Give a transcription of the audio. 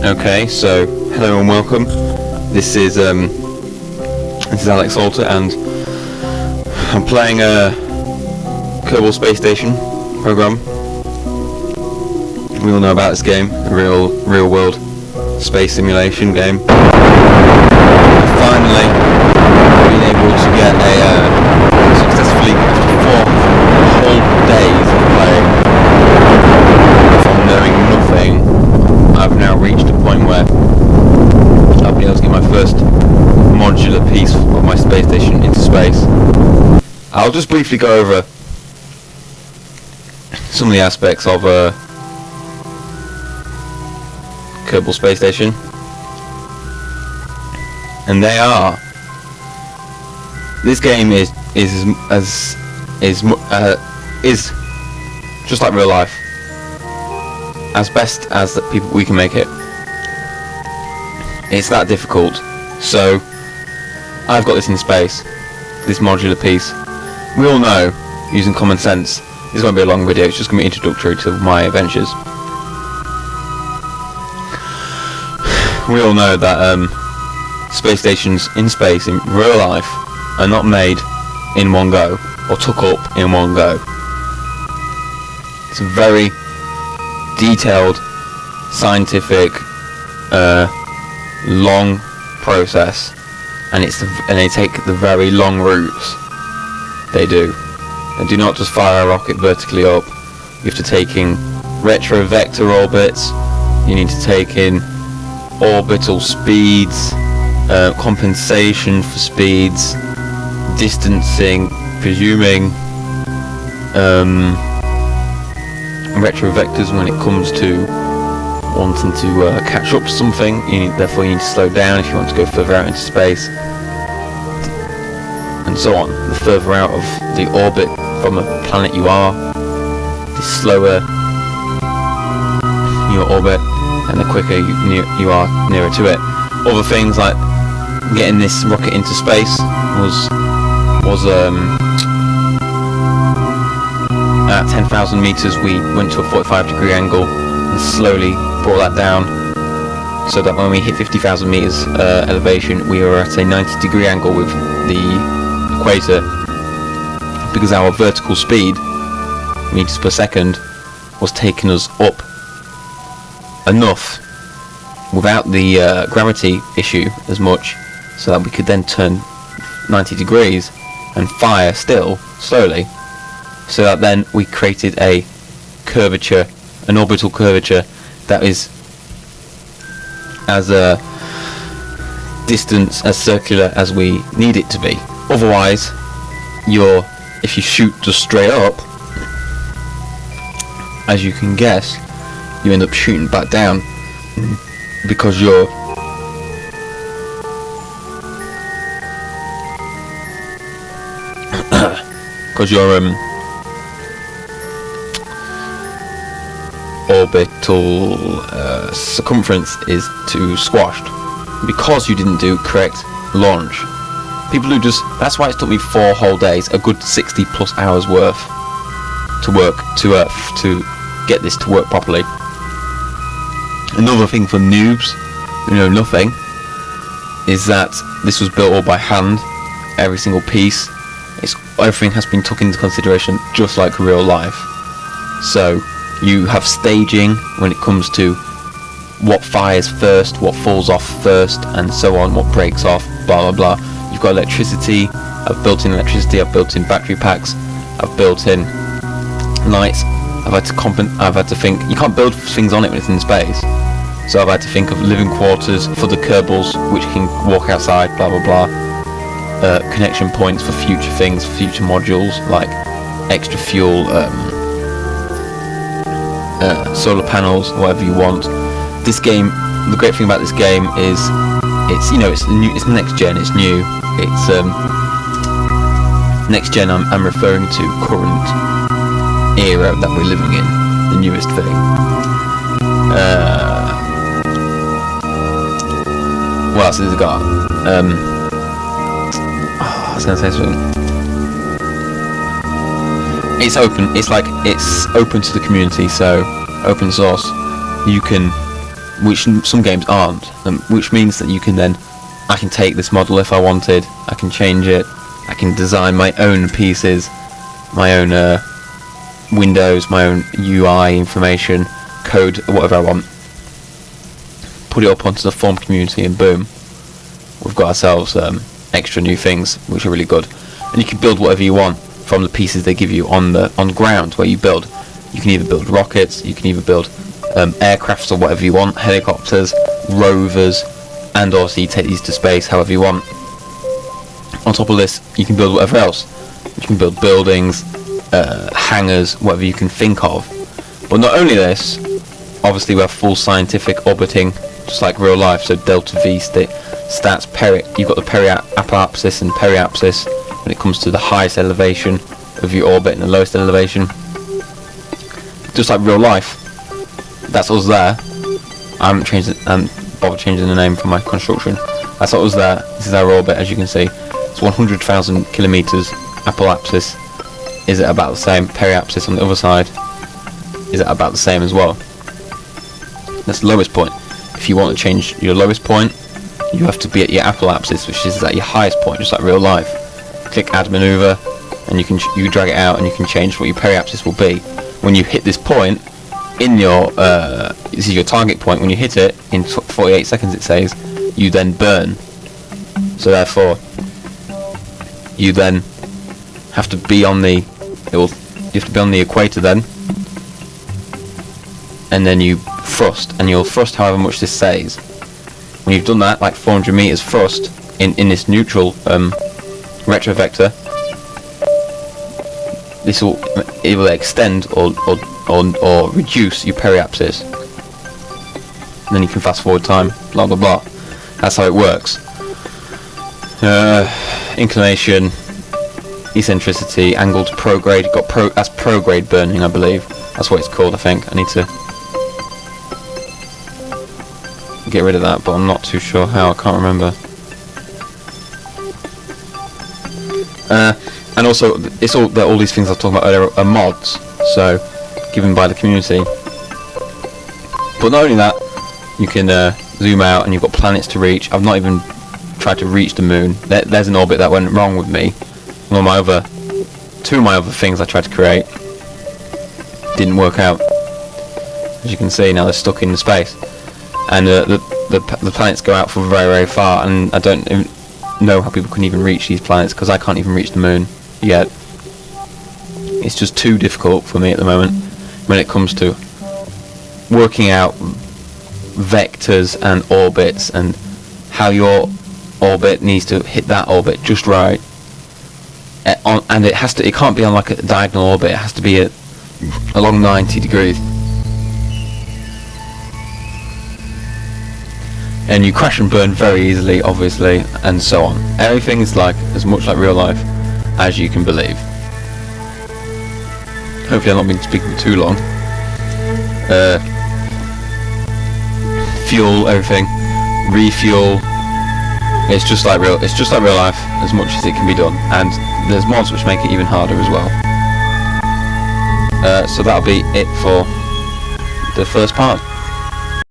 Okay, so hello and welcome. This is Alex Salter, and I'm playing a Kerbal Space Station program. We all know about this game, a real world space simulation game. I've finally been able to get successfully, after 4 whole days of playing, from knowing nothing. I've now reached a point where I'll be able to get my first modular piece of my space station into space. I'll just briefly go over some of the aspects of Kerbal Space Station, and they are: this game is just like real life, as best as we can make it. It's that difficult. So I've got this in space, this modular piece. We all know, using common sense, this won't be a long video, it's just going to be introductory to my adventures. We all know that space stations in space, in real life, are not made in one go, or took up in one go. It's a very detailed, scientific, long process, and they take the very long routes. They do not just fire a rocket vertically up. You have to take in retro-vector orbits. You need to take in orbital speeds, compensation for speeds, distancing, presuming retro-vectors when it comes to wanting to catch up to something. Therefore you need to slow down if you want to go further out into space, and so on. The further out of the orbit from a planet you are, the slower your orbit, and the quicker you are nearer to it. Other things like getting this rocket into space was at 10,000 meters we went to a 45-degree angle and slowly brought that down, so that when we hit 50,000 meters elevation, we were at a 90-degree angle with the equator, because our vertical speed, meters per second, was taking us up enough without the gravity issue as much, so that we could then turn 90 degrees and fire still slowly, so that then we created a curvature, an orbital curvature that is as distance, as circular as we need it to be. Otherwise, if you shoot just straight up, as you can guess, you end up shooting back down, because your orbital circumference is too squashed, because you didn't do correct launch. That's why it took me 4 whole days, a good 60 plus hours worth to work to Earth to get this to work properly. Another thing for noobs who know nothing is that this was built all by hand. Every single piece, everything has been taken into consideration, just like real life. So you have staging when it comes to what fires first, what falls off first, and so on, what breaks off, blah blah blah. You've got electricity. I've built in electricity, I've built in battery packs, I've built in lights. I've had to think, you can't build things on it when it's in space, so I've had to think of living quarters for the Kerbals, which can walk outside, blah blah blah. Connection points for future things, future modules, like extra fuel, solar panels, whatever you want. This game, the great thing about this game is it's new, it's next gen, it's new, it's next gen. I'm referring to current era that we're living in, the newest thing. What else has it got? I was going to say something. It's open. It's open to the community, so open source. You can which some games aren't, which means that I can take this model if I wanted, I can change it, I can design my own pieces, my own windows, my own UI information, code, whatever I want, put it up onto the form community, and boom, we've got ourselves extra new things which are really good. And you can build whatever you want from the pieces they give you on ground where you build. You can either build rockets, you can either build aircrafts or whatever you want, helicopters, rovers, and also you take these to space however you want. On top of this, you can build whatever else. You can build buildings, hangars, whatever you can think of. But not only this, obviously we have full scientific orbiting, just like real life. So delta V stats, you've got the periapsis and periapsis when it comes to the highest elevation of your orbit and the lowest elevation. Just like real life, that's us there. I haven't changed it, bothered changing the name for my construction. That's us there. This is our orbit, as you can see. It's 100,000 kilometers. Apoapsis is at about the same. Periapsis on the other side is at about the same as well. That's the lowest point. If you want to change your lowest point, you have to be at your apoapsis, which is at your highest point, just like real life. Click add maneuver, and you drag it out, and you can change what your periapsis will be. When you hit this point in your this is your target point. When you hit it in 48 seconds, it says you then burn. So therefore, you then have to be on the equator then, and then you thrust, and you'll thrust however much this says. When you've done that, like 400 meters thrust in this neutral retro vector, this will either extend or reduce your periapsis. And then you can fast forward time, blah blah blah. That's how it works. Inclination, eccentricity, angle to prograde. That's prograde burning, I believe. That's what it's called. I think I need to get rid of that, but I'm not too sure how. I can't remember. And also, it's all these things I was talking about earlier are mods, so given by the community. But not only that, you can zoom out, and you've got planets to reach. I've not even tried to reach the moon. There's an orbit that went wrong with me. Two of my other things I tried to create didn't work out. As you can see, now they're stuck in space, and the planets go out for very very far, and I don't even know how people can even reach these planets, because I can't even reach the moon yet. It's just too difficult for me at the moment when it comes to working out vectors and orbits and how your orbit needs to hit that orbit just right. And it can't be on like a diagonal orbit. It has to be along 90 degrees. And you crash and burn very easily, obviously, and so on. Everything is like as much like real life as you can believe. Hopefully I've not been speaking too long. Fuel, everything, refuel. It's just like real life as much as it can be done, and there's mods which make it even harder as well. So that'll be it for the first part.